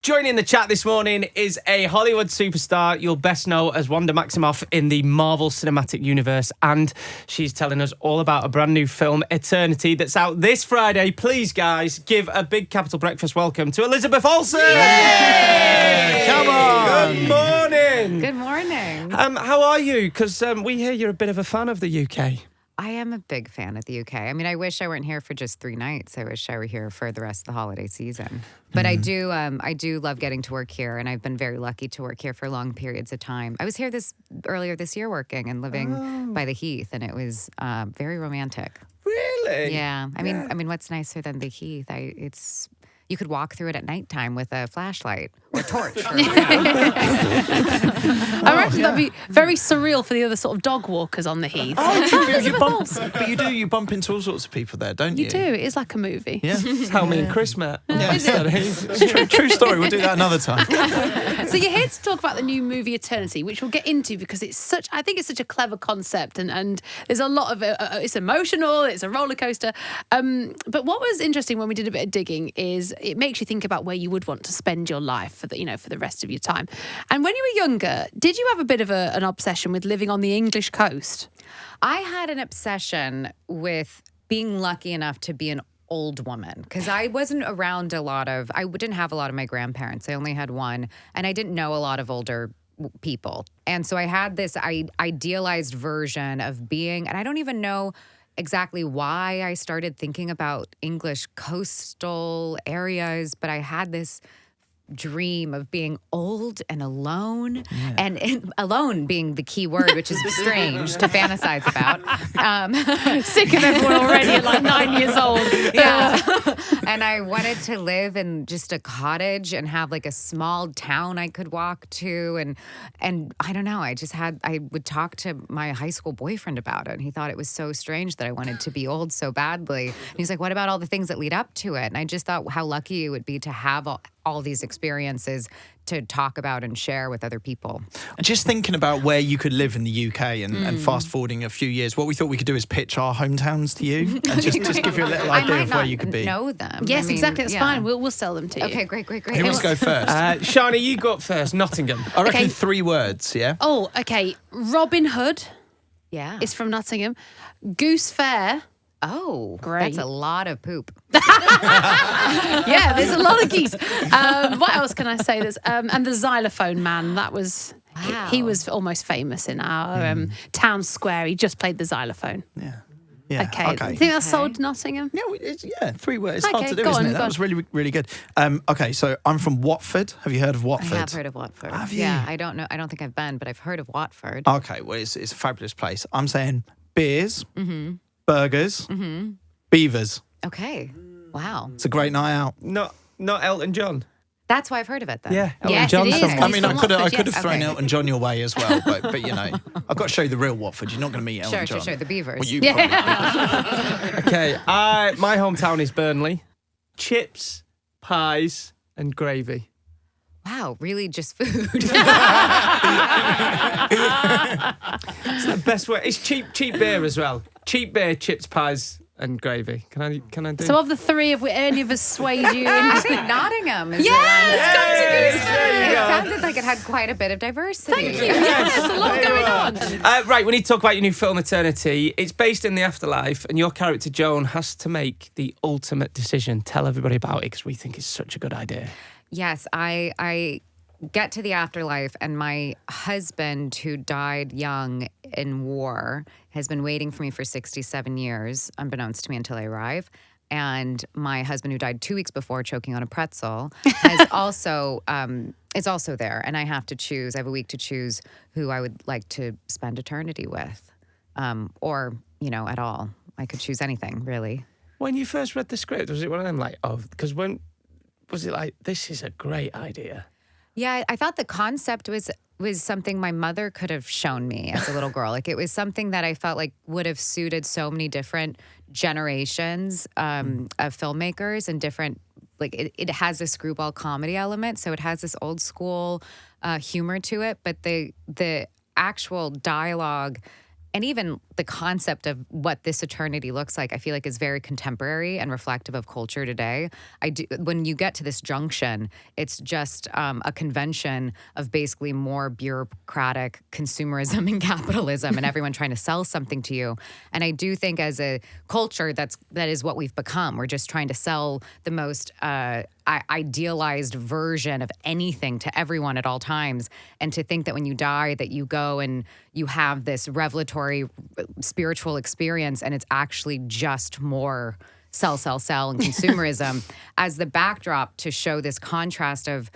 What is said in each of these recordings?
Joining the chat this morning is a Hollywood superstar you'll best know as Wanda Maximoff in the Marvel Cinematic Universe, and she's telling us all about a brand new film, Eternity, that's out this Friday. Please, guys, give a big Capital Breakfast welcome to Elizabeth Olsen! Yay! Come on! Good morning! Good morning. How are you? Because we hear you're a bit of a fan of the UK. I am a big fan of the UK. I mean, I wish I weren't here for just 3 nights. I wish I were here for the rest of the holiday season. But I do love getting to work here, and I've been very lucky to work here for long periods of time. I was here earlier this year working and living by the Heath, and it was very romantic. Really? Yeah. I mean, what's nicer than the Heath? You could walk through it at nighttime with a flashlight or torch. I reckon that'd be very surreal for the other sort of dog walkers on the Heath. But you bump into all sorts of people there, don't you? You do. It's like a movie. Yeah. That's how me and Chris met. Yeah. It's true story. We'll do that another time. So you're here to talk about the new movie Eternity, which we'll get into because I think it's such a clever concept, and there's a lot of it's emotional, it's a roller coaster. But what was interesting when we did a bit of digging is it makes you think about where you would want to spend your life for the rest of your time. And when you were younger, did you have a bit of an obsession with living on the English coast? I had an obsession with being lucky enough to be an old woman because I wasn't around I didn't have a lot of my grandparents. I only had one, and I didn't know a lot of older people. And so I had this idealized version of being, and I don't even know exactly why I started thinking about English coastal areas, but I had this dream of being old and alone, and alone being the key word, which is strange to fantasize about. Sick of everyone already at like 9 years old. Yeah. And I wanted to live in just a cottage and have like a small town I could walk to. And I don't know, I would talk to my high school boyfriend about it. And he thought it was so strange that I wanted to be old so badly. And he's like, what about all the things that lead up to it? And I just thought how lucky it would be to have all these experiences to talk about and share with other people. Just thinking about where you could live in the UK and fast forwarding a few years, what we thought we could do is pitch our hometowns to you and just give you a little idea of where you could be. I might not know them. Yes, exactly. That's fine. We'll sell them to you. Okay, great. Who wants to go first? Shani, you go up first. Nottingham. I reckon 3 words, yeah? Oh, okay. Robin Hood Yeah. is from Nottingham. Goose Fair. Oh, Great. That's a lot of poop. Yeah, there's a lot of geese. What else can I say? And the Xylophone Man. That was Wow. he was almost famous in our town square. He just played the xylophone. Yeah. Okay. I think that's sold Nottingham. Yeah, 3 words. It's hard Okay, to do, go isn't on, it? go That on. was really, really good. Okay, so I'm from Watford. Have you heard of Watford? I have heard of Watford. Have you? Yeah, I don't know. I don't think I've been, but I've heard of Watford. Okay, well, it's a fabulous place. I'm saying beers, burgers, beavers. Okay. Wow. It's a great night out. Not Elton John. That's why I've heard of it then. Yeah, Elton Yes, John's it is. from He's I mean, I from could Watford, have yes. thrown Okay. Elton John your way as well, but you know, I've got to show you the real Watford. You're not going to meet Elton John. Sure. The Beavers. Well, you probably. Okay, my hometown is Burnley. Chips, pies, and gravy. Wow, really just food. It's the best way. It's cheap beer as well. Cheap beer, chips, pies, and gravy. Can I do? So of the 3, have any of us swayed you? I think Nottingham is There you It go. sounded like it had quite a bit of diversity. Thank you. Yes, a lot going on. Right, we need to talk about your new film, Eternity. It's based in the afterlife, and your character, Joan, has to make the ultimate decision. Tell everybody about it, because we think it's such a good idea. Yes, I get to the afterlife, and my husband, who died young in war, has been waiting for me for 67 years, unbeknownst to me until I arrive. And my husband, who died 2 weeks before choking on a pretzel, is also there. And I have to choose. I have a week to choose who I would like to spend eternity with, or at all. I could choose anything, really. When you first read the script, was it one of them because when was it like, this is a great idea? Yeah, I thought the concept was something my mother could have shown me as a little girl. Like, it was something that I felt like would have suited so many different generations of filmmakers and different, like, it has this screwball comedy element. So it has this old school humor to it, but the actual dialogue and even the concept of what this eternity looks like, I feel like is very contemporary and reflective of culture today. When you get to this junction, it's just a convention of basically more bureaucratic consumerism and capitalism, and everyone trying to sell something to you. And I do think, as a culture, that is what we've become. We're just trying to sell the most idealized version of anything to everyone at all times, and to think that when you die that you go and you have this revelatory spiritual experience, and it's actually just more sell and consumerism as the backdrop to show this contrast of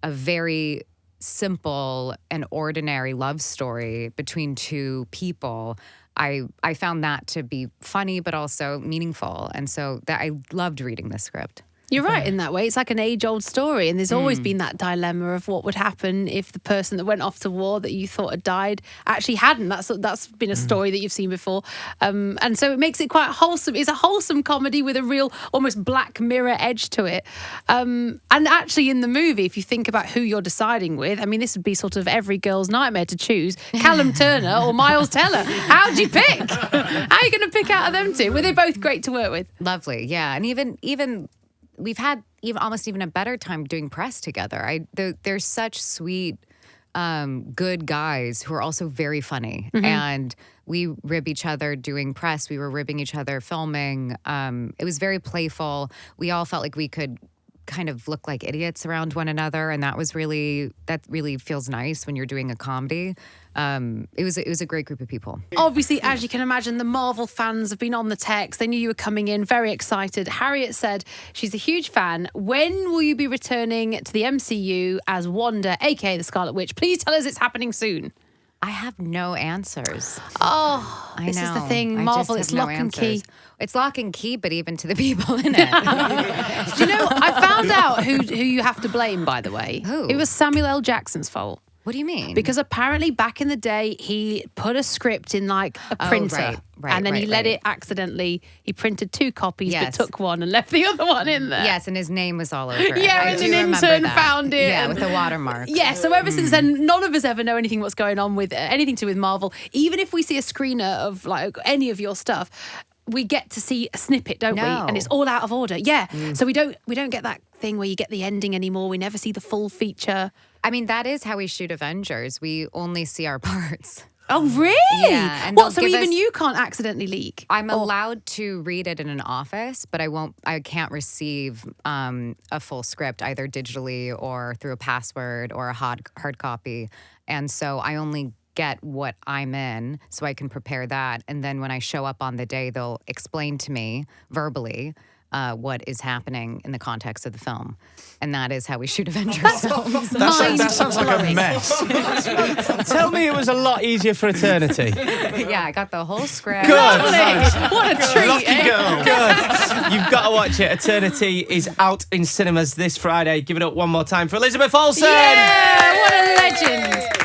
a very simple and ordinary love story between two people. I found that to be funny but also meaningful, and so that I loved reading this script. You're right in that way. It's like an age-old story, and there's always been that dilemma of what would happen if the person that went off to war that you thought had died actually hadn't. That's been a story that you've seen before, and so it makes it quite wholesome. It's a wholesome comedy with a real, almost Black Mirror edge to it. And actually, in the movie, if you think about who you're deciding with, I mean, this would be sort of every girl's nightmare to choose: Callum Turner or Miles Teller. How'd you pick? How are you going to pick out of them two? Were they both great to work with? Lovely, yeah, and even. We've had almost even a better time doing press together. They're such sweet, good guys who are also very funny. And we rib each other doing press. We were ribbing each other filming. It was very playful. We all felt like we could kind of look like idiots around one another, and that really feels nice when you're doing a comedy. It was a great group of people. Obviously, as you can imagine, the Marvel fans have been on the text. They knew you were coming in, very excited. Harriet said she's a huge fan. When will you be returning to the MCU as Wanda, aka the Scarlet Witch? Please tell us it's happening soon. I have no answers. Oh, I this know. is the thing. Marvel, it's lock and key. It's lock and key, but even to the people in it. Do you know, I found out who you have to blame, by the way. Who? It was Samuel L. Jackson's fault. What do you mean? Because apparently back in the day, he put a script in like a printer. And then he let it accidentally, he printed 2 copies, but took one and left the other one in there. Yes, and his name was all over it. Yeah, and an intern found it. Yeah, with a watermark. Yeah, so ever since then, none of us ever know anything what's going on with anything to do with Marvel. Even if we see a screener of like any of your stuff, we get to see a snippet, don't we? And it's all out of order. Yeah. So we don't get that thing where you get the ending anymore. We never see the full feature. I mean, that is how we shoot Avengers. We only see our parts. Oh, really? Yeah. And what? So even you can't accidentally leak? I'm allowed to read it in an office, but I can't receive a full script either digitally or through a password or a hard copy. And so I only get what I'm in so I can prepare that. And then when I show up on the day, they'll explain to me verbally what is happening in the context of the film. And that is how we shoot Avengers films. That sounds like a mess. Tell me it was a lot easier for Eternity. Yeah, I got the whole script. Good. What a treat. Lucky girl. Good. You've got to watch it. Eternity is out in cinemas this Friday. Give it up one more time for Elizabeth Olsen. Yeah, what a legend.